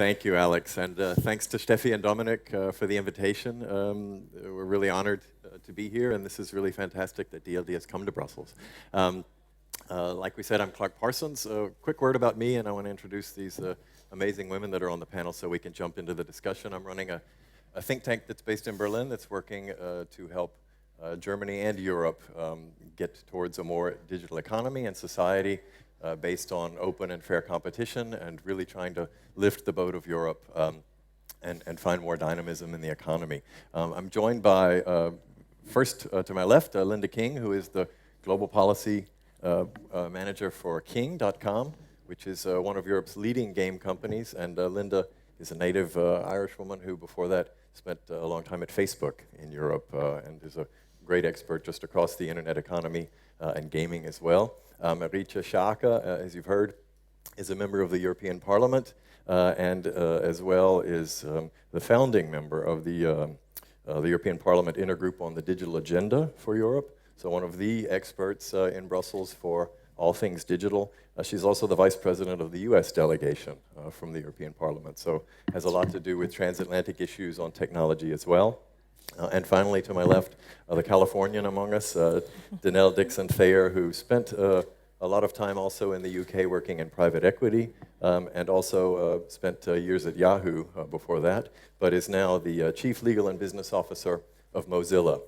Thank you, Alex, and thanks to Steffi and Dominic for the invitation. We're really honored to be here, and this is really fantastic that DLD has come to Brussels. Like we said, I'm C.Parsons. Quick word about me, and I want to introduce these amazing women that are on the panel so we can jump into the discussion. I'm running a think tank that's based in Berlin that's working to help Germany and Europe get towards a more digital economy and society based on open and fair competition, and really trying to lift the boat of Europe and find more dynamism in the economy. I'm joined by, first to my left, Linda King, who is the Global Policy Manager for King.com, which is one of Europe's leading game companies. And Linda is a native Irish woman who, before that, spent a long time at Facebook in Europe and is a great expert just across the internet economy and gaming as well. Marietje Schaake, as you've heard, is a member of the European Parliament and as well is the founding member of the European Parliament Intergroup on the Digital Agenda for Europe. So one of the experts in Brussels for all things digital. She's also the vice president of the US delegation from the European Parliament, so has a lot to do with transatlantic issues on technology as well. And finally, to my left, the Californian among us, Denelle Dixon-Thayer, who spent a lot of time also in the UK working in private equity, and also spent years at Yahoo before that, but is now the Chief Legal and Business Officer of Mozilla,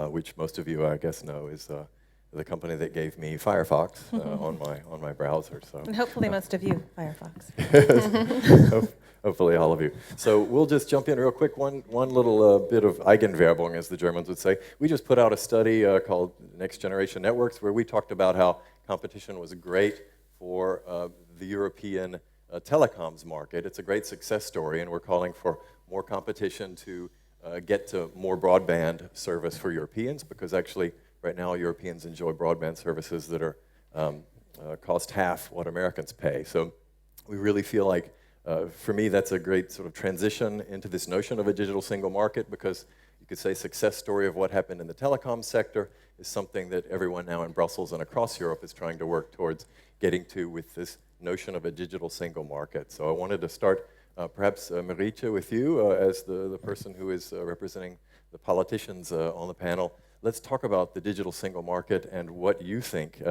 which most of you, I guess, know is the company that gave me Firefox on my browser. So, and hopefully most of you, Firefox. Hopefully all of you. So we'll just jump in real quick. One little bit of Eigenwerbung, as the Germans would say. We just put out a study called Next Generation Networks, where we talked about how competition was great for the European telecoms market. It's a great success story, and we're calling for more competition to get to more broadband service for Europeans, because actually right now Europeans enjoy broadband services that are cost half what Americans pay. So we really feel like for me, that's a great sort of transition into this notion of a digital single market, because you could say success story of what happened in the telecom sector is something that everyone now in Brussels and across Europe is trying to work towards getting to with this notion of a digital single market. So I wanted to start perhaps, Marietje, with you as the person who is representing the politicians on the panel. Let's talk about the digital single market and what you think.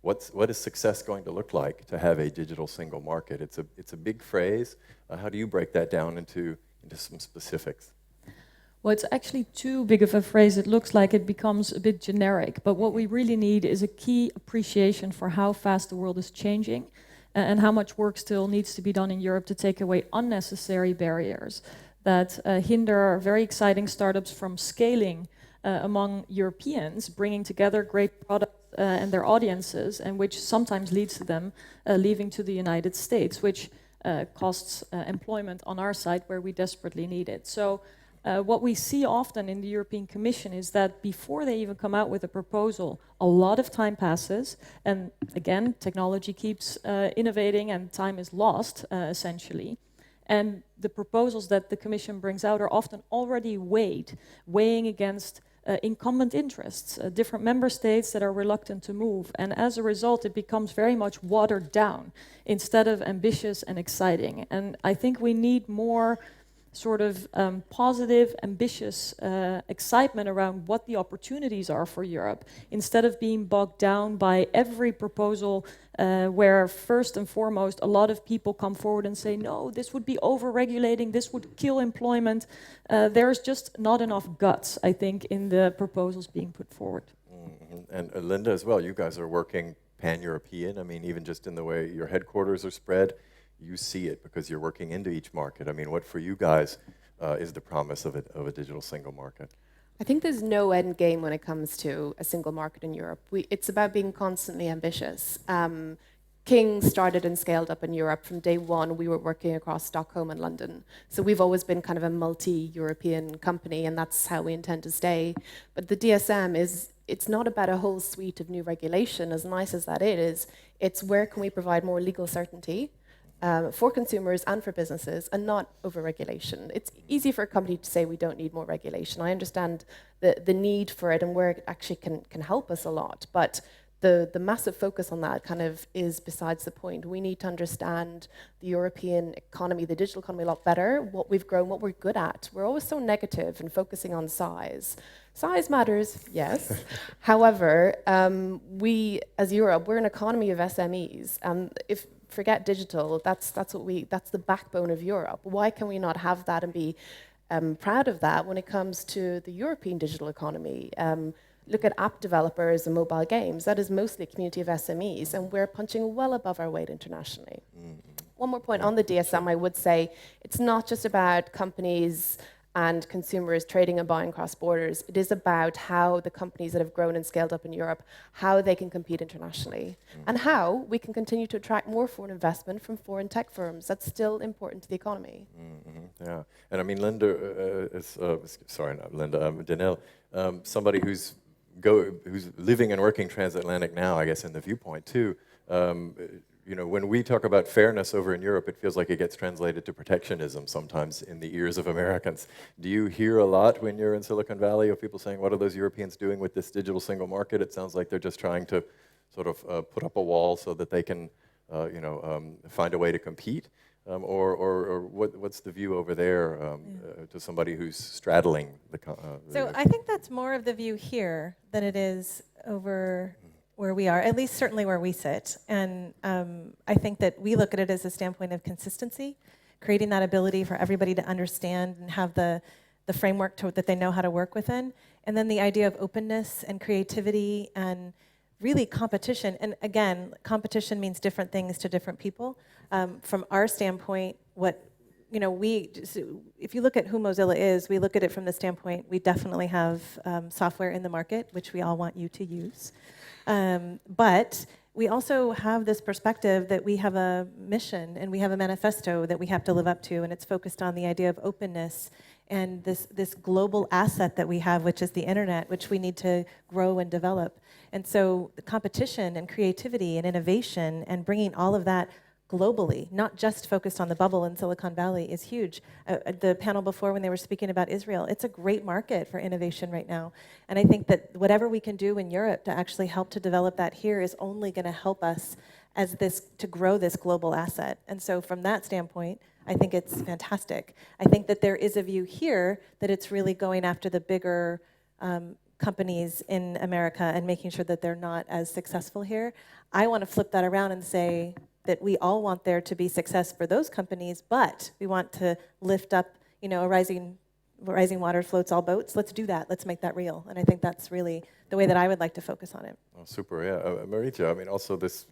What is success going to look like to have a digital single market? It's a big phrase. How do you break that down into some specifics? Well, it's actually too big of a phrase. It looks like it becomes a bit generic. But what we really need is a key appreciation for how fast the world is changing and how much work still needs to be done in Europe to take away unnecessary barriers that hinder very exciting startups from scaling among Europeans, bringing together great products and their audiences, and which sometimes leads to them leaving to the United States, which costs employment on our side where we desperately need it. So what we see often in the European Commission is that before they even come out with a proposal, a lot of time passes, and again, technology keeps innovating and time is lost, essentially. And the proposals that the Commission brings out are often already weighing against incumbent interests, different member states that are reluctant to move. And as a result, it becomes very much watered down instead of ambitious and exciting. And I think we need more sort of positive, ambitious excitement around what the opportunities are for Europe, instead of being bogged down by every proposal where first and foremost a lot of people come forward and say, no, this would be over-regulating, this would kill employment. There's just not enough guts, I think, in the proposals being put forward. Mm-hmm. And Linda as well, you guys are working pan-European. I mean, even just in the way your headquarters are spread, you see it because you're working into each market. I mean, what for you guys is the promise of a digital single market? I think there's no end game when it comes to a single market in Europe. It's about being constantly ambitious. King started and scaled up in Europe. From day one, we were working across Stockholm and London. So we've always been kind of a multi-European company, and that's how we intend to stay. But the DSM it's not about a whole suite of new regulation, as nice as that is. It's where can we provide more legal certainty for consumers and for businesses, and not over-regulation. It's easy for a company to say we don't need more regulation. I understand the need for it and where it actually can help us a lot, but the massive focus on that kind of is besides the point. We need to understand the European economy, the digital economy a lot better, what we've grown, what we're good at. We're always so negative and focusing on size. Size matters, yes. However, we, as Europe, we're an economy of SMEs. If forget digital, that's the backbone of Europe. Why can we not have that and be proud of that when it comes to the European digital economy? Look at app developers and mobile games. That is mostly a community of SMEs, and we're punching well above our weight internationally. One more point on the DSM, I would say, it's not just about companies and consumers trading and buying cross borders. It is about how the companies that have grown and scaled up in Europe, how they can compete internationally, and how we can continue to attract more foreign investment from foreign tech firms. That's still important to the economy. Yeah, and I mean, Linda, sorry, not Linda, Denelle, somebody who's living and working transatlantic now, I guess, in the viewpoint too. You know, when we talk about fairness over in Europe, it feels like it gets translated to protectionism sometimes in the ears of Americans. Do you hear a lot when you're in Silicon Valley of people saying, what are those Europeans doing with this digital single market? It sounds like they're just trying to sort of put up a wall so that they can, find a way to compete. Or what's the view over there to somebody who's straddling the... So I think that's more of the view here than it is over where we are, at least certainly where we sit. And I think that we look at it as a standpoint of consistency, creating that ability for everybody to understand and have the framework that they know how to work within. And then the idea of openness and creativity and really competition. And again, competition means different things to different people. From our standpoint, if you look at who Mozilla is, we look at it from the standpoint, we definitely have software in the market, which we all want you to use. But we also have this perspective that we have a mission and we have a manifesto that we have to live up to, and it's focused on the idea of openness and this global asset that we have, which is the internet, which we need to grow and develop. And so the competition and creativity and innovation and bringing all of that globally, not just focused on the bubble in Silicon Valley, is huge. The panel before when they were speaking about Israel, it's a great market for innovation right now. And I think that whatever we can do in Europe to actually help to develop that here is only going to help us to grow this global asset. And so from that standpoint, I think it's fantastic. I think that there is a view here that it's really going after the bigger companies in America and making sure that they're not as successful here. I want to flip that around and say that we all want there to be success for those companies, but we want to lift up, a rising water floats all boats. Let's do that. Let's make that real. And I think that's really the way that I would like to focus on it. Oh, super, yeah. Marietje, I mean, also this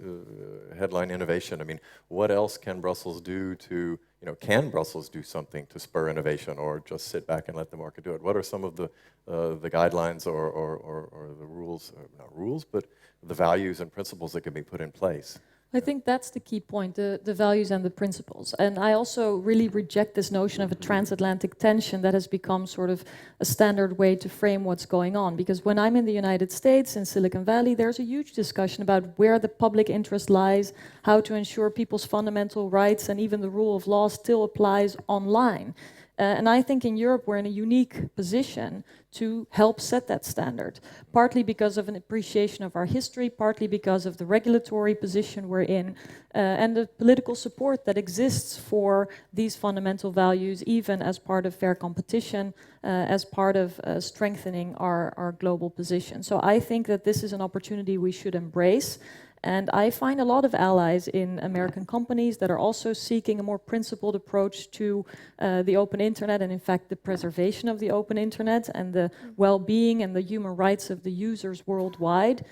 headline innovation. I mean, what else can Brussels do to, can Brussels do something to spur innovation or just sit back and let the market do it? What are some of the guidelines or the rules, not rules, but the values and principles that can be put in place? I think that's the key point, the values and the principles. And I also really reject this notion of a transatlantic tension that has become sort of a standard way to frame what's going on. Because when I'm in the United States, in Silicon Valley, there's a huge discussion about where the public interest lies, how to ensure people's fundamental rights, and even the rule of law still applies online. And I think in Europe we're in a unique position to help set that standard, partly because of an appreciation of our history, partly because of the regulatory position we're in, and the political support that exists for these fundamental values, even as part of fair competition, as part of strengthening our global position. So I think that this is an opportunity we should embrace. And I find a lot of allies in American companies that are also seeking a more principled approach to the open internet and, in fact, the preservation of the open internet and the well-being and the human rights of the users worldwide.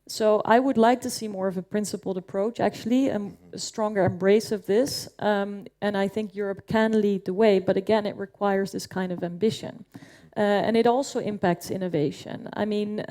So I would like to see more of a principled approach, actually, a stronger embrace of this. And I think Europe can lead the way, but again, it requires this kind of ambition. And it also impacts innovation. I mean,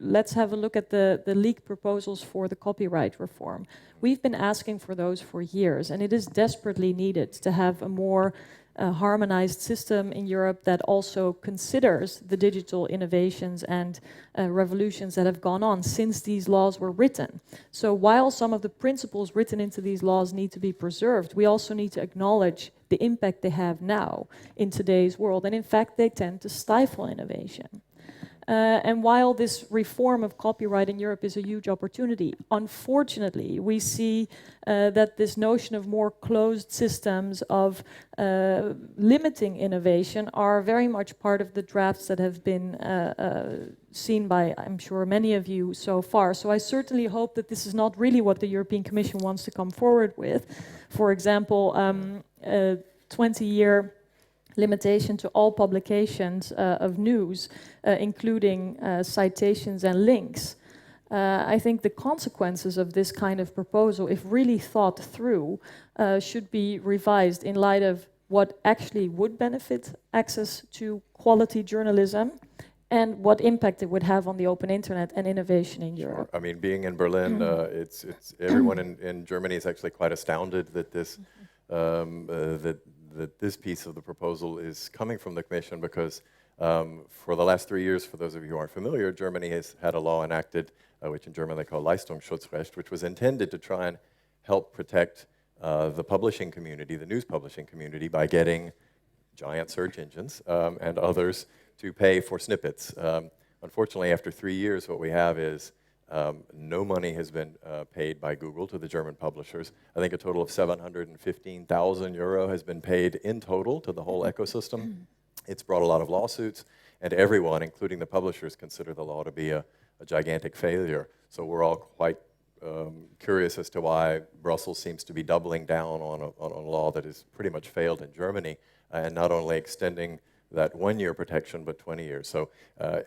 let's have a look at the leaked proposals for the copyright reform. We've been asking for those for years, and it is desperately needed to have a more harmonized system in Europe that also considers the digital innovations and revolutions that have gone on since these laws were written. So while some of the principles written into these laws need to be preserved, we also need to acknowledge the impact they have now in today's world. And in fact, they tend to stifle innovation. And while this reform of copyright in Europe is a huge opportunity, unfortunately, we see that this notion of more closed systems of limiting innovation are very much part of the drafts that have been seen by, I'm sure, many of you so far. So I certainly hope that this is not really what the European Commission wants to come forward with. For example, 20-year limitation to all publications of news, including citations and links. I think the consequences of this kind of proposal, if really thought through, should be revised in light of what actually would benefit access to quality journalism and what impact it would have on the open internet and innovation in Europe. I mean, being in Berlin, it's everyone in Germany is actually quite astounded that this that this piece of the proposal is coming from the Commission, because for the last 3 years, for those of you who aren't familiar, Germany has had a law enacted, which in German they call Leistungsschutzrecht, which was intended to try and help protect the publishing community, the news publishing community, by getting giant search engines and others to pay for snippets. Unfortunately, after 3 years, what we have is no money has been paid by Google to the German publishers. I think a total of 715,000 euro has been paid in total to the whole ecosystem. It's brought a lot of lawsuits, and everyone, including the publishers, consider the law to be a gigantic failure. So we're all quite curious as to why Brussels seems to be doubling down on a law that has pretty much failed in Germany, and not only extending that 1-year protection, but 20 years. So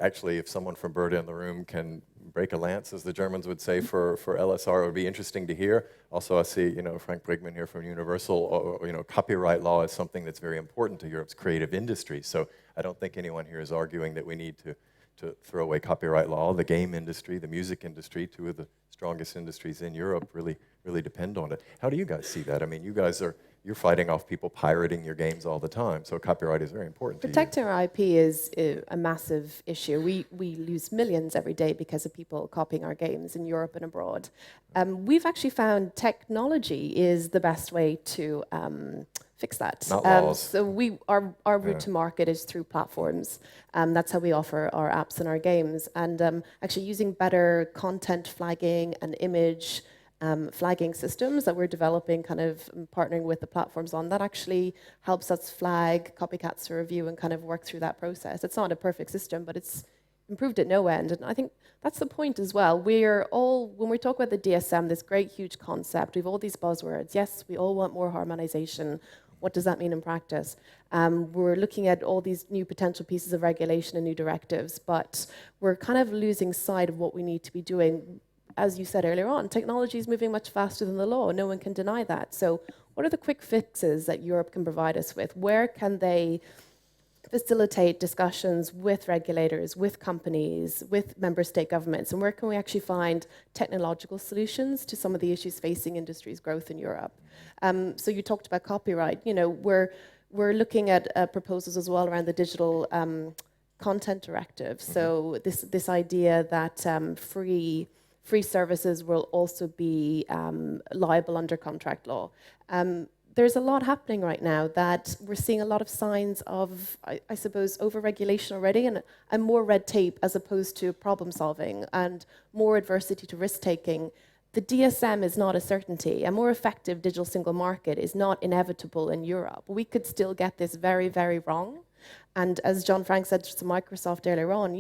actually, if someone from Berda in the room can break a lance, as the Germans would say, for LSR, it would be interesting to hear. Also, I see, Frank Brigman here from Universal. Copyright law is something that's very important to Europe's creative industry. So I don't think anyone here is arguing that we need to throw away copyright law. The game industry, the music industry, two of the strongest industries in Europe, really depend on it. How do you guys see that? I mean, you're fighting off people pirating your games all the time, so copyright is very important to you. Protecting our IP is a massive issue. We lose millions every day because of people copying our games in Europe and abroad. We've actually found technology is the best way to fix that. Not laws. So our route to market is through platforms. That's how we offer our apps and our games. And actually using better content flagging and image flagging systems that we're developing, kind of partnering with the platforms on, that actually helps us flag copycats to review and kind of work through that process. It's not a perfect system, but it's improved at no end. And I think that's the point as well. When we talk about the DSM, this great, huge concept, we have all these buzzwords. Yes, we all want more harmonization. What does that mean in practice? We're looking at all these new potential pieces of regulation and new directives, but we're kind of losing sight of what we need to be doing. As you said earlier on, technology is moving much faster than the law. No one can deny that. So what are the quick fixes that Europe can provide us with? Where can they facilitate discussions with regulators, with companies, with member state governments? And where can we actually find technological solutions to some of the issues facing industry's growth in Europe? So you talked about copyright. We're looking at proposals as well around the digital content directive. So this idea that free services will also be liable under contract law. There's a lot happening right now that we're seeing a lot of signs of, I suppose, over-regulation already and more red tape as opposed to problem solving and more adversity to risk-taking. The DSM is not a certainty. A more effective digital single market is not inevitable in Europe. We could still get this very, very wrong. And as John Frank said to Microsoft earlier on,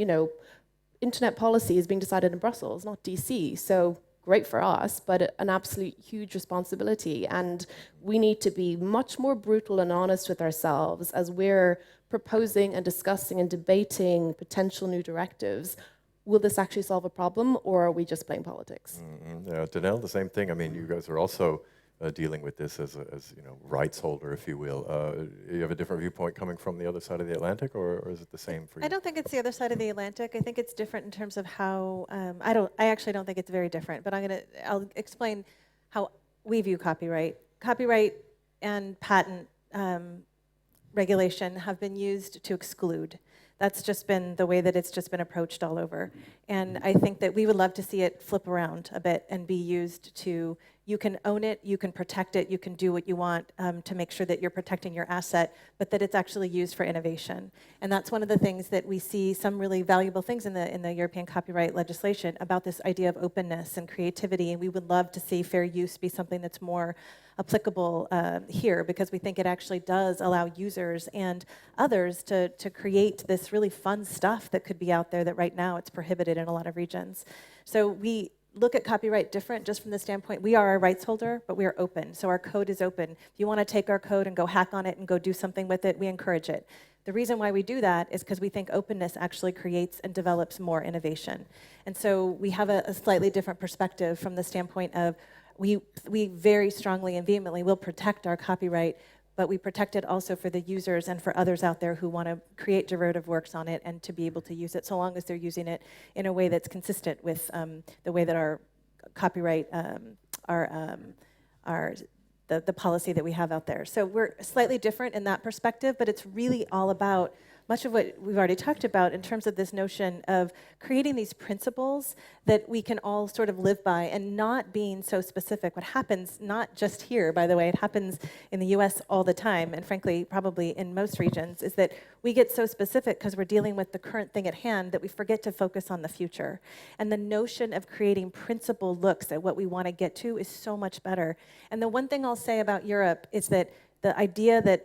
internet policy is being decided in Brussels, not DC. So great for us, but an absolute huge responsibility. And we need to be much more brutal and honest with ourselves as we're proposing and discussing and debating potential new directives. Will this actually solve a problem, or are we just playing politics? Yeah, Denelle, the same thing. I mean, you guys are also dealing with this as rights holder, if you will. You have a different viewpoint coming from the other side of the Atlantic, or is it the same for you? I don't think it's the other side of the Atlantic. I think it's different in terms of how, I actually don't think it's very different, but I'll explain how we view copyright. Copyright and patent regulation have been used to exclude. That's just been the way that it's just been approached all over. And I think that we would love to see it flip around a bit and be used to you can own it, you can protect it, you can do what you want to make sure that you're protecting your asset, but that it's actually used for innovation. And that's one of the things that we see some really valuable things in the European copyright legislation about this idea of openness and creativity, and we would love to see fair use be something that's more applicable here, because we think it actually does allow users and others to create this really fun stuff that could be out there that right now it's prohibited in a lot of regions. So we look at copyright different just from the standpoint, we are a rights holder, but we are open. So our code is open. If you want to take our code and go hack on it and go do something with it, we encourage it. The reason why we do that is because we think openness actually creates and develops more innovation. And so we have a slightly different perspective from the standpoint of we very strongly and vehemently will protect our copyright, but we protect it also for the users and for others out there who want to create derivative works on it and to be able to use it, so long as they're using it in a way that's consistent with the way that our copyright, the policy that we have out there. So we're slightly different in that perspective, but it's really all about much of what we've already talked about in terms of this notion of creating these principles that we can all sort of live by and not being so specific. What happens, not just here, by the way, it happens in the US all the time, and frankly, probably in most regions, is that we get so specific because we're dealing with the current thing at hand that we forget to focus on the future. And the notion of creating principled looks at what we want to get to is so much better. And the one thing I'll say about Europe is that the idea that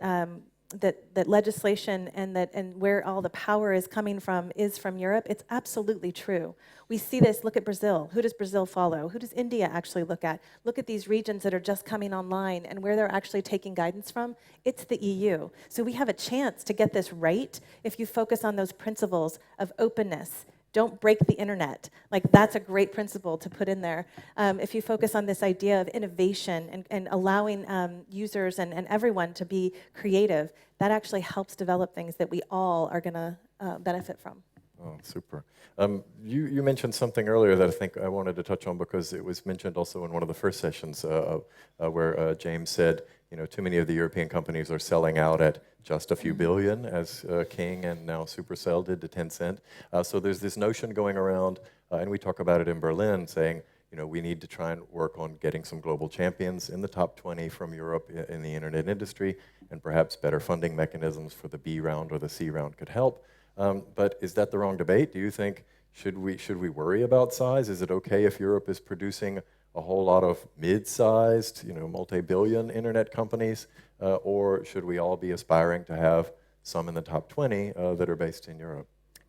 that legislation and where all the power is coming from is from Europe, it's absolutely true. We see this, look at Brazil. Who does Brazil follow? Who does India actually look at? Look at these regions that are just coming online and where they're actually taking guidance from. It's the EU. So we have a chance to get this right if you focus on those principles of openness. Don't break the internet. Like, that's a great principle to put in there. If you focus on this idea of innovation and allowing users and everyone to be creative, that actually helps develop things that we all are going to benefit from. Oh, super. You mentioned something earlier that I think I wanted to touch on, because it was mentioned also in one of the first sessions where James said, you know, too many of the European companies are selling out at just a few billion, as King and now Supercell did to Tencent. So there's this notion going around, and we talk about it in Berlin, saying, you know, we need to try and work on getting some global champions in the top 20 from Europe in the internet industry, and perhaps better funding mechanisms for the B round or the C round could help. But is that the wrong debate? Do you think, should we worry about size? Is it okay if Europe is producing a whole lot of mid-sized, you know, multi-billion internet companies, or should we all be aspiring to have some in the top 20 that are based in Europe?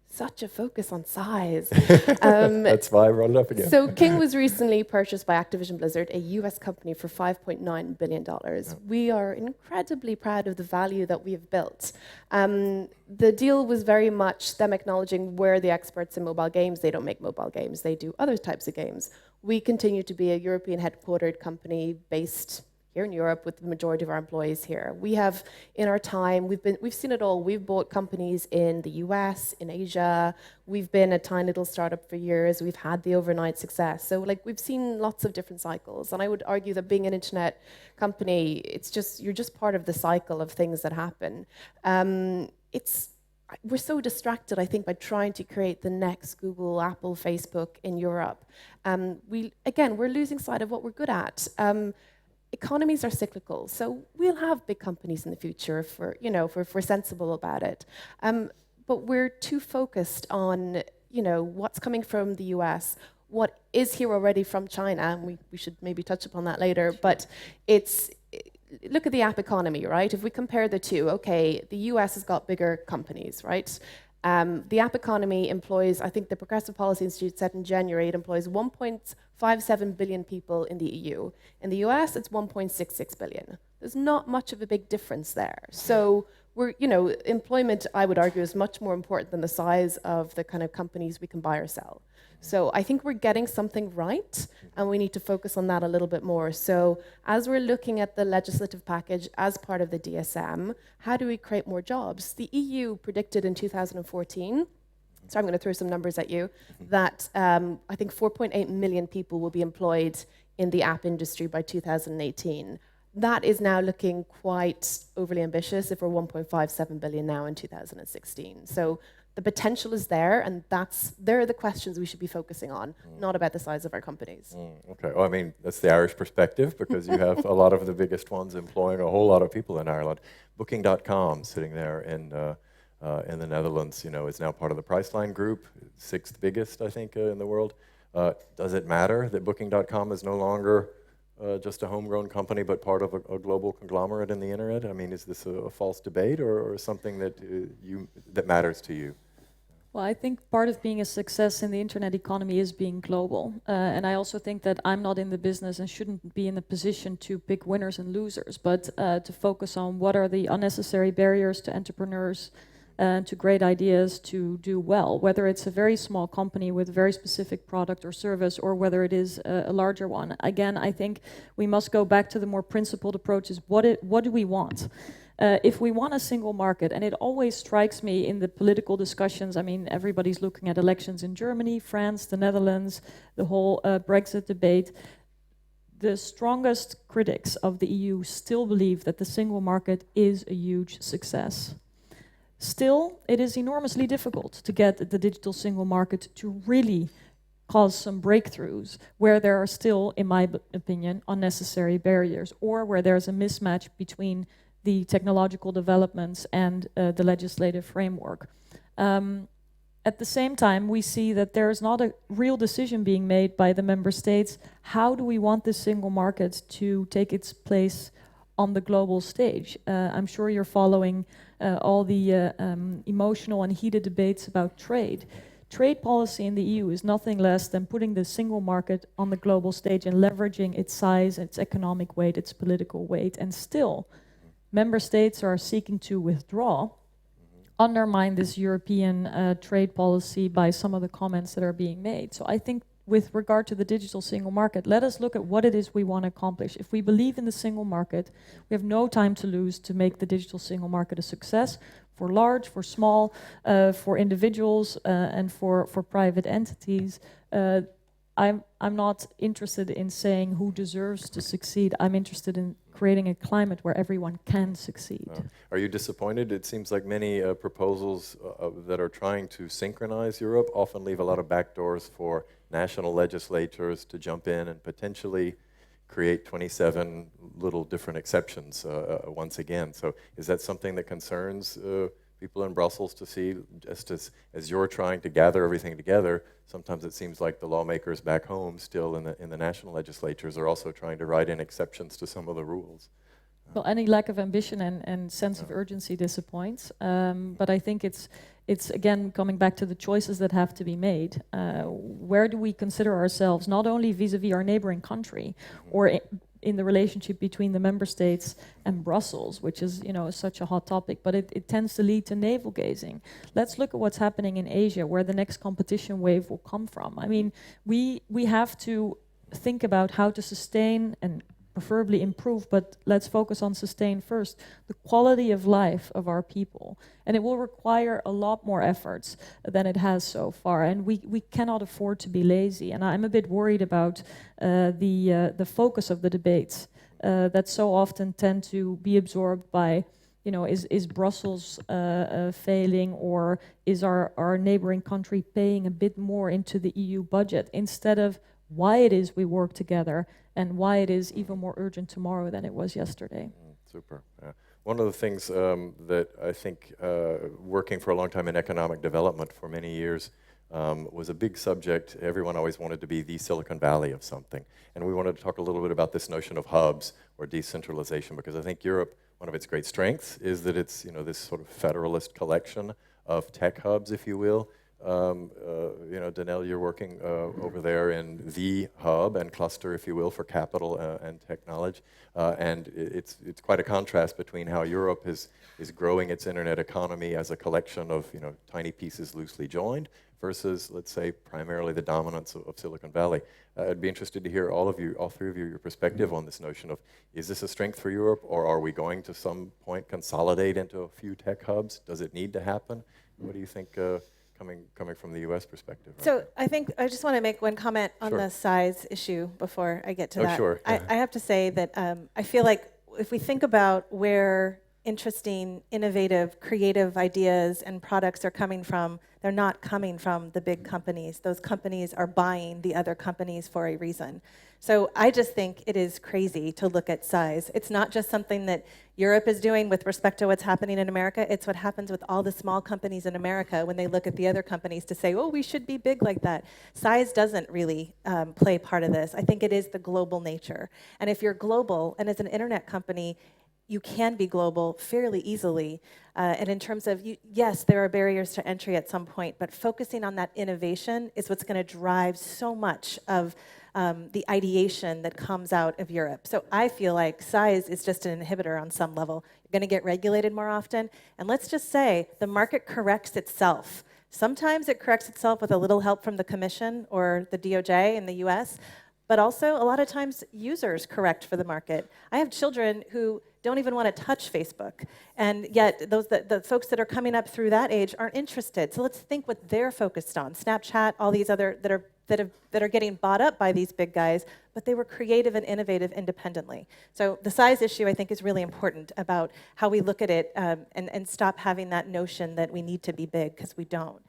Such a focus on size. That's why I brought it up again. So King was recently purchased by Activision Blizzard, a US company, for $5.9 billion. Yeah. We are incredibly proud of the value that we have built. The deal was very much them acknowledging we're the experts in mobile games. They don't make mobile games. They do other types of games. We continue to be a European headquartered company based here in Europe with the majority of our employees here. We have, in our time, we've seen it all. We've bought companies in the US, in Asia. We've been a tiny little startup for years. We've had the overnight success. So like, we've seen lots of different cycles. And I would argue that being an internet company, you're just part of the cycle of things that happen. We're so distracted, I think, by trying to create the next Google, Apple, Facebook in Europe. We're losing sight of what we're good at. Economies are cyclical, so we'll have big companies in the future if we're sensible about it. But we're too focused on, what's coming from the US, what is here already from China, and we should maybe touch upon that later, but look at the app economy, right? If we compare the two, okay, the US has got bigger companies, right? The app economy employs, I think the Progressive Policy Institute said in January, it employs 1.57 billion people in the EU. In the US, it's 1.66 billion. There's not much of a big difference there. So employment, I would argue, is much more important than the size of the kind of companies we can buy or sell. So I think we're getting something right, and we need to focus on that a little bit more. So as we're looking at the legislative package as part of the DSM, how do we create more jobs? The EU predicted in 2014, so I'm going to throw some numbers at you, that I think 4.8 million people will be employed in the app industry by 2018. That is now looking quite overly ambitious if we're 1.57 billion now in 2016. So The potential is there, and they're the questions we should be focusing on, not about the size of our companies. Okay, well, I mean, that's the Irish perspective, because you have a lot of the biggest ones employing a whole lot of people in Ireland. Booking.com, sitting there in the Netherlands, you know, is now part of the Priceline Group, 6th biggest, I think, in the world. Does it matter that Booking.com is no longer just a homegrown company, but part of a global conglomerate in the internet? I mean, is this a false debate, or something that that matters to you? Well, I think part of being a success in the internet economy is being global. And I also think that I'm not in the business and shouldn't be in a position to pick winners and losers, but to focus on what are the unnecessary barriers to entrepreneurs and to great ideas to do well, whether it's a very small company with a very specific product or service, or whether it is a larger one. Again, I think we must go back to the more principled approaches. What do we want? If we want a single market, and it always strikes me in the political discussions, I mean, everybody's looking at elections in Germany, France, the Netherlands, the whole Brexit debate. The strongest critics of the EU still believe that the single market is a huge success. Still, it is enormously difficult to get the digital single market to really cause some breakthroughs where there are still, in my opinion, unnecessary barriers, or where there's a mismatch between the technological developments and the legislative framework. At the same time, we see that there is not a real decision being made by the member states. How do we want this single market to take its place on the global stage? I'm sure you're following all the emotional and heated debates about trade. Trade policy in the EU is nothing less than putting the single market on the global stage and leveraging its size, its economic weight, its political weight. And still, member states are seeking to withdraw, undermine this European trade policy by some of the comments that are being made. So I think with regard to the digital single market, let us look at what it is we want to accomplish. If we believe in the single market, we have no time to lose to make the digital single market a success for large, for small, for individuals, and for private entities. I'm not interested in saying who deserves to succeed. I'm interested in creating a climate where everyone can succeed. Are you disappointed? It seems like many proposals that are trying to synchronize Europe often leave a lot of backdoors for national legislatures to jump in and potentially create 27 little different exceptions once again. So is that something that concerns people in Brussels to see, just as you're trying to gather everything together? Sometimes it seems like the lawmakers back home still in the national legislatures are also trying to write in exceptions to some of the rules. Well, any lack of ambition and sense of urgency disappoints. But I think it's again coming back to the choices that have to be made. Where do we consider ourselves, not only vis-a-vis our neighboring country, or in the relationship between the member states and Brussels, which is, you know, such a hot topic, but it tends to lead to navel gazing. Let's look at what's happening in Asia, where the next competition wave will come from. I mean, we have to think about how to sustain and preferably improve, but let's focus on sustain first, the quality of life of our people. And it will require a lot more efforts than it has so far. And we cannot afford to be lazy. And I'm a bit worried about the focus of the debates that so often tend to be absorbed by, you know, is Brussels failing, or is our neighboring country paying a bit more into the EU budget, instead of why it is we work together and why it is even more urgent tomorrow than it was yesterday. Super. One of the things that I think, working for a long time in economic development for many years, was a big subject. Everyone always wanted to be the Silicon Valley of something. And we wanted to talk a little bit about this notion of hubs or decentralization, because I think Europe, one of its great strengths is that it's, you know, this sort of federalist collection of tech hubs, if you will. You know, Denelle, you're working over there in the hub and cluster, if you will, for capital and technology. And it's quite a contrast between how Europe is growing its internet economy as a collection of, you know, tiny pieces loosely joined, versus, let's say, primarily the dominance of Silicon Valley. I'd be interested to hear all three of you, your perspective on this notion of, is this a strength for Europe, or are we going to some point consolidate into a few tech hubs? Does it need to happen? What do you think? Coming from the U.S. perspective. Right? So I think I just want to make one comment on Sure. the size issue before I get to that. Sure. I have to say that I feel like if we think about where interesting, innovative, creative ideas and products are coming from, they're not coming from the big companies. Those companies are buying the other companies for a reason. So I just think it is crazy to look at size. It's not just something that Europe is doing with respect to what's happening in America. It's what happens with all the small companies in America when they look at the other companies to say, oh, we should be big like that. Size doesn't really play part of this. I think it is the global nature. And if you're global, and as an internet company, you can be global fairly easily. And in terms of, yes, there are barriers to entry at some point, but focusing on that innovation is what's going to drive so much of the ideation that comes out of Europe. So I feel like size is just an inhibitor on some level. You're going to get regulated more often. And let's just say the market corrects itself. Sometimes it corrects itself with a little help from the Commission or the DOJ in the US, but also a lot of times users correct for the market. I have children who don't even want to touch Facebook, and yet the folks that are coming up through that age aren't interested. So let's think what they're focused on. Snapchat, all these other that are getting bought up by these big guys, but they were creative and innovative independently. So the size issue, I think, is really important about how we look at it and stop having that notion that we need to be big, because we don't.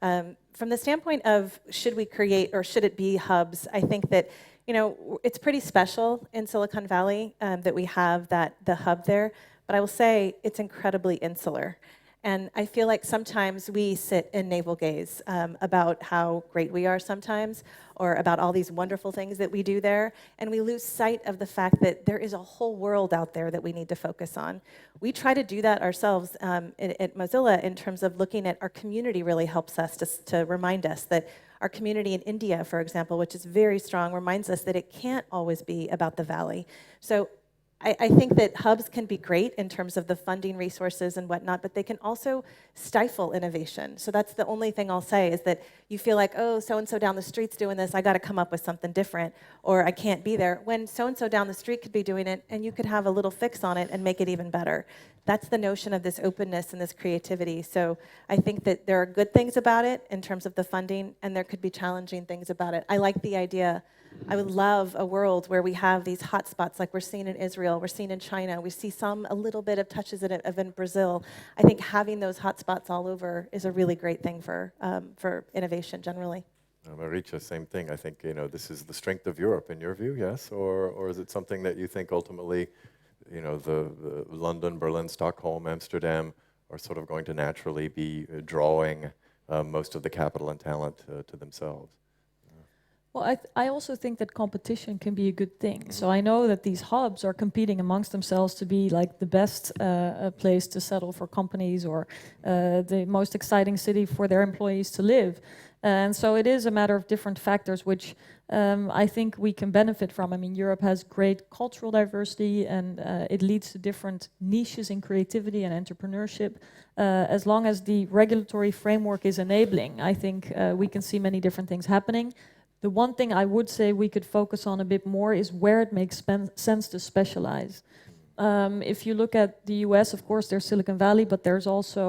From the standpoint of should we create or should it be hubs, I think that it's pretty special in Silicon Valley that we have the hub there, but I will say it's incredibly insular. And I feel like sometimes we sit and navel gaze about how great we are sometimes, or about all these wonderful things that we do there, and we lose sight of the fact that there is a whole world out there that we need to focus on. We try to do that ourselves at Mozilla in terms of looking at our community. Really helps us to remind us that our community in India, for example, which is very strong, reminds us that it can't always be about the valley. So I think that hubs can be great in terms of the funding resources and whatnot, but they can also stifle innovation. So that's the only thing I'll say, is that you feel like, oh, so-and-so down the street's doing this, I got to come up with something different, or I can't be there, when so-and-so down the street could be doing it, and you could have a little fix on it and make it even better. That's the notion of this openness and this creativity. So I think that there are good things about it in terms of the funding, and there could be challenging things about it. I like the idea. I would love a world where we have these hotspots like we're seeing in Israel, we're seeing in China, we see a little bit of touches of it in Brazil. I think having those hotspots all over is a really great thing for innovation generally. Marietje, same thing. I think this is the strength of Europe in your view, yes, or is it something that you think ultimately, the London, Berlin, Stockholm, Amsterdam are sort of going to naturally be drawing most of the capital and talent to themselves? Well, I also think that competition can be a good thing. So I know that these hubs are competing amongst themselves to be like the best place to settle for companies, or the most exciting city for their employees to live. And so it is a matter of different factors, which I think we can benefit from. I mean, Europe has great cultural diversity, and it leads to different niches in creativity and entrepreneurship. As long as the regulatory framework is enabling, I think we can see many different things happening. The one thing I would say we could focus on a bit more is where it makes sense to specialize. If you look at the US, of course, there's Silicon Valley, but there's also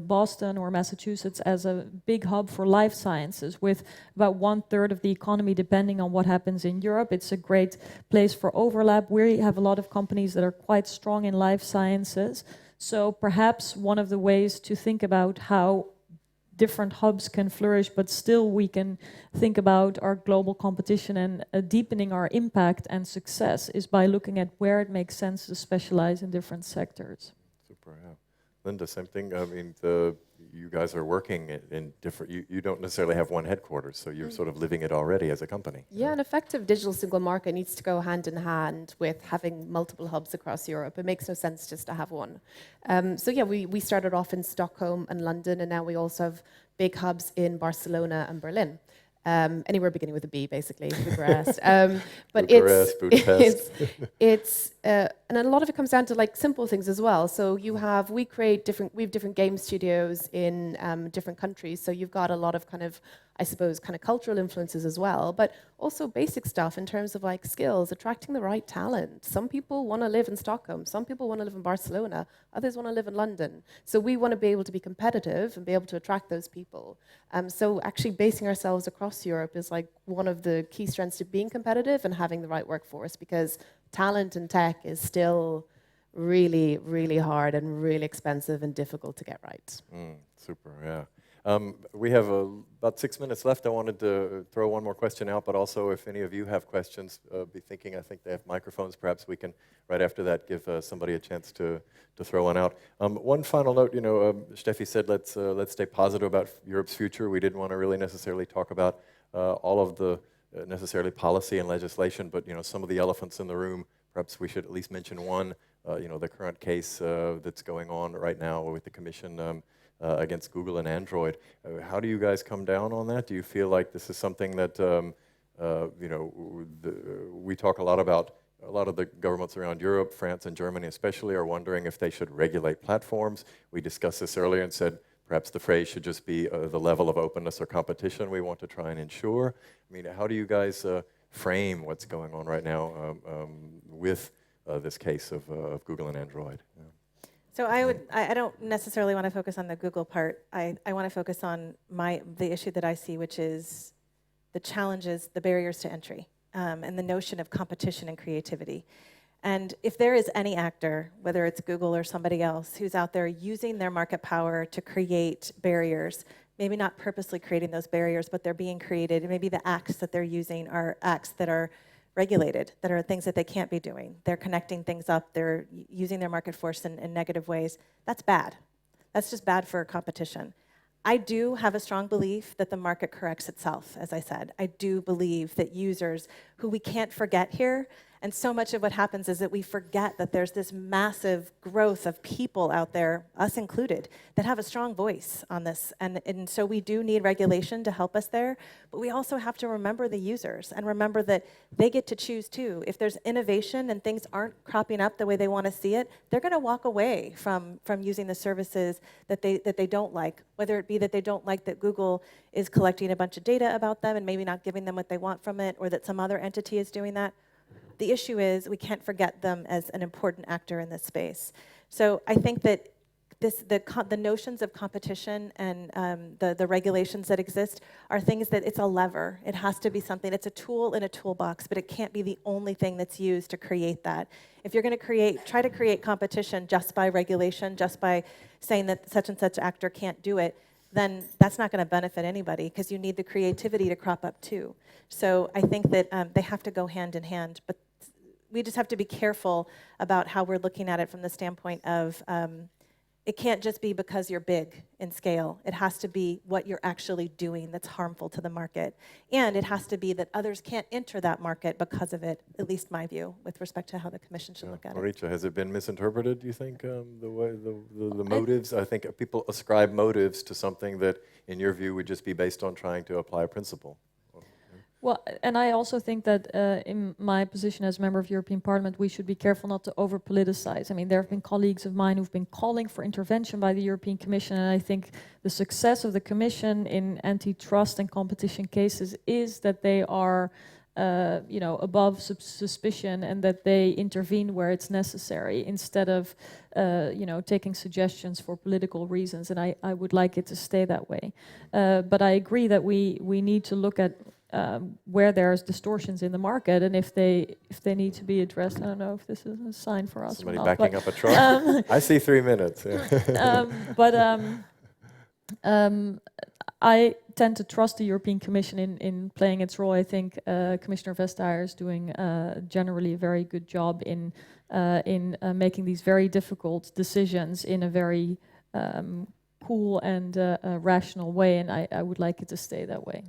Boston or Massachusetts as a big hub for life sciences, with about 1/3 of the economy depending on what happens in Europe. It's a great place for overlap. We have a lot of companies that are quite strong in life sciences. So perhaps one of the ways to think about how different hubs can flourish, but still we can think about our global competition and deepening our impact and success, is by looking at where it makes sense to specialize in different sectors. Super, yeah. Linda, same thing. I mean, you guys are working in different, you don't necessarily have one headquarters, so you're sort of living it already as a company. Yeah, an effective digital single market needs to go hand in hand with having multiple hubs across Europe. It makes no sense just to have one. So yeah, we started off in Stockholm and London, and now we also have big hubs in Barcelona and Berlin. Anywhere beginning with a B, basically, Bucharest. But Budapest. it's and a lot of it comes down to like simple things as well. So we have different game studios in different countries. So you've got a lot of kind of cultural influences as well, but also basic stuff in terms of like skills, attracting the right talent. Some people want to live in Stockholm, some people want to live in Barcelona, others want to live in London. So we want to be able to be competitive and be able to attract those people. So actually basing ourselves across Europe is like one of the key strengths to being competitive and having the right workforce, because talent in tech is still really, really hard and really expensive and difficult to get right. Super, yeah. We have about 6 minutes left. I wanted to throw one more question out, but also if any of you have questions, be thinking, I think they have microphones. Perhaps we can, right after that, give somebody a chance to throw one out. One final note, you know, Steffi said let's stay positive about Europe's future. We didn't want to really necessarily talk about all of the necessarily policy and legislation, but you know, some of the elephants in the room, perhaps we should at least mention one, you know, the current case that's going on right now with the Commission against Google and Android. How do you guys come down on that? Do you feel like this is something that, you know, we talk a lot about, a lot of the governments around Europe, France and Germany especially, are wondering if they should regulate platforms. We discussed this earlier and said perhaps the phrase should just be the level of openness or competition we want to try and ensure. I mean, how do you guys frame what's going on right now with this case of Google and Android? Yeah. So I don't necessarily want to focus on the Google part. I want to focus on the issue that I see, which is the challenges, the barriers to entry, and the notion of competition and creativity. And if there is any actor, whether it's Google or somebody else, who's out there using their market power to create barriers, maybe not purposely creating those barriers, but they're being created, and maybe the acts that they're using are acts that are regulated, that are things that they can't be doing. They're connecting things up, they're using their market force in negative ways. That's bad. That's just bad for competition. I do have a strong belief that the market corrects itself, as I said. I do believe that users, who we can't forget here, and so much of what happens is that we forget that there's this massive growth of people out there, us included, that have a strong voice on this. And so we do need regulation to help us there, but we also have to remember the users and remember that they get to choose too. If there's innovation and things aren't cropping up the way they want to see it, they're going to walk away from using the services that they don't like, whether it be that they don't like that Google is collecting a bunch of data about them and maybe not giving them what they want from it, or that some other entity is doing that. The issue is we can't forget them as an important actor in this space. So I think that the notions of competition and the regulations that exist are things that it's a lever. It has to be something, it's a tool in a toolbox, but it can't be the only thing that's used to create that. If you're going to try to create competition just by regulation, just by saying that such and such actor can't do it, then that's not going to benefit anybody, because you need the creativity to crop up too. So I think that they have to go hand in hand, but we just have to be careful about how we're looking at it from the standpoint of it can't just be because you're big in scale. It has to be what you're actually doing that's harmful to the market. And it has to be that others can't enter that market because of it, at least my view, with respect to how the Commission should look at it. Marietje, has it been misinterpreted, do you think, the way the motives? I think people ascribe motives to something that, in your view, would just be based on trying to apply a principle. Well, and I also think that in my position as member of European Parliament, we should be careful not to over-politicize. I mean, there have been colleagues of mine who've been calling for intervention by the European Commission, and I think the success of the Commission in antitrust and competition cases is that they are you know, above suspicion, and that they intervene where it's necessary instead of you know, taking suggestions for political reasons. And I would like it to stay that way. But I agree that we need to look at where there's distortions in the market, and if they need to be addressed. I don't know if this is a sign for us. Somebody or not, backing up a truck. I see 3 minutes. I tend to trust the European Commission in playing its role. I think Commissioner Vestager is doing generally a very good job in making these very difficult decisions in a very cool and rational way, and I would like it to stay that way.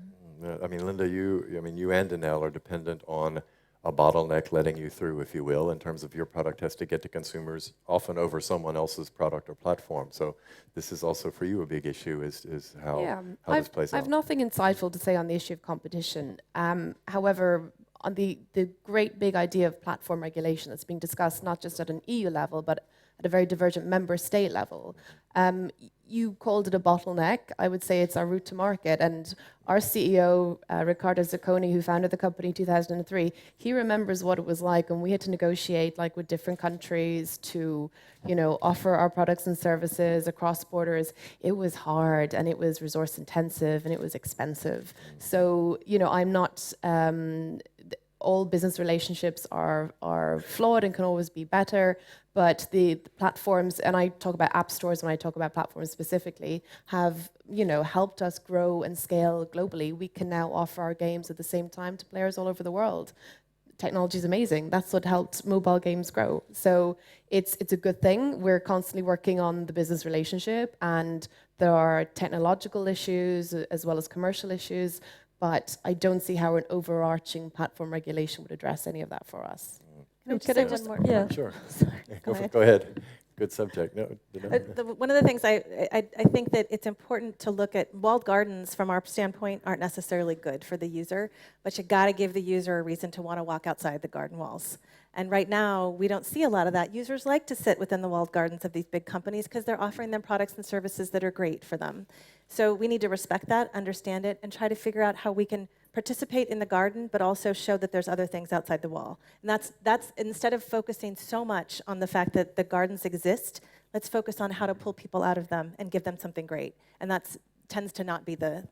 I mean, Linda, you and Denelle are dependent on a bottleneck letting you through, if you will, in terms of your product has to get to consumers often over someone else's product or platform. So this is also for you a big issue, is how this plays out. I have nothing insightful to say on the issue of competition. However, on the great big idea of platform regulation that's being discussed not just at an EU level, but at a very divergent member state level. You called it a bottleneck. I would say it's our route to market. And our CEO, Riccardo Zacconi, who founded the company in 2003, he remembers what it was like when we had to negotiate with different countries to, you know, offer our products and services across borders. It was hard, and it was resource intensive, and it was expensive. So, you know, I'm not all business relationships are flawed and can always be better, but the platforms, and I talk about app stores when I talk about platforms specifically, have helped us grow and scale globally. We can now offer our games at the same time to players all over the world. Technology is amazing. That's what helped mobile games grow. So it's a good thing. We're constantly working on the business relationship, and there are technological issues as well as commercial issues, but I don't see how an overarching platform regulation would address any of that for us. Can I just say one more? Yeah. Sure. Sorry, Go ahead. Good subject. No, one of the things I think that it's important to look at, walled gardens from our standpoint aren't necessarily good for the user, but you got to give the user a reason to want to walk outside the garden walls. And right now, we don't see a lot of that. Users like to sit within the walled gardens of these big companies because they're offering them products and services that are great for them. So we need to respect that, understand it, and try to figure out how we can participate in the garden, but also show that there's other things outside the wall. And that's instead of focusing so much on the fact that the gardens exist, let's focus on how to pull people out of them and give them something great. And that tends to not be the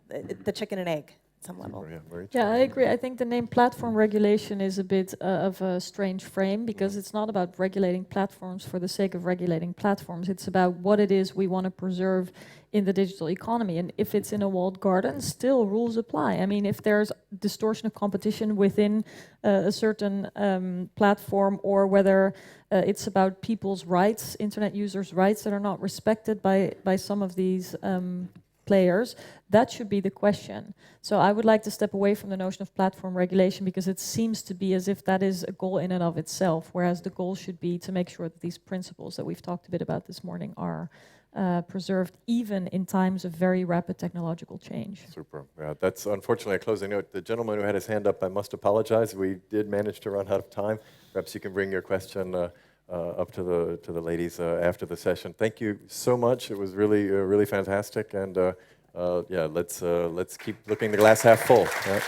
chicken and egg at some level. Yeah, I agree. I think the name platform regulation is a bit of a strange frame, because it's not about regulating platforms for the sake of regulating platforms. It's about what it is we want to preserve in the digital economy. And if it's in a walled garden, still rules apply. I mean, if there's distortion of competition within a certain platform, or whether it's about people's rights, internet users' rights that are not respected by some of these players, that should be the question. So I would like to step away from the notion of platform regulation, because it seems to be as if that is a goal in and of itself, whereas the goal should be to make sure that these principles that we've talked a bit about this morning are preserved, even in times of very rapid technological change. Super. Yeah, that's unfortunately a closing note. The gentleman who had his hand up, I must apologize. We did manage to run out of time. Perhaps you can bring your question up to the ladies after the session. Thank you so much. It was really fantastic, and yeah, let's keep looking the glass half full. Right?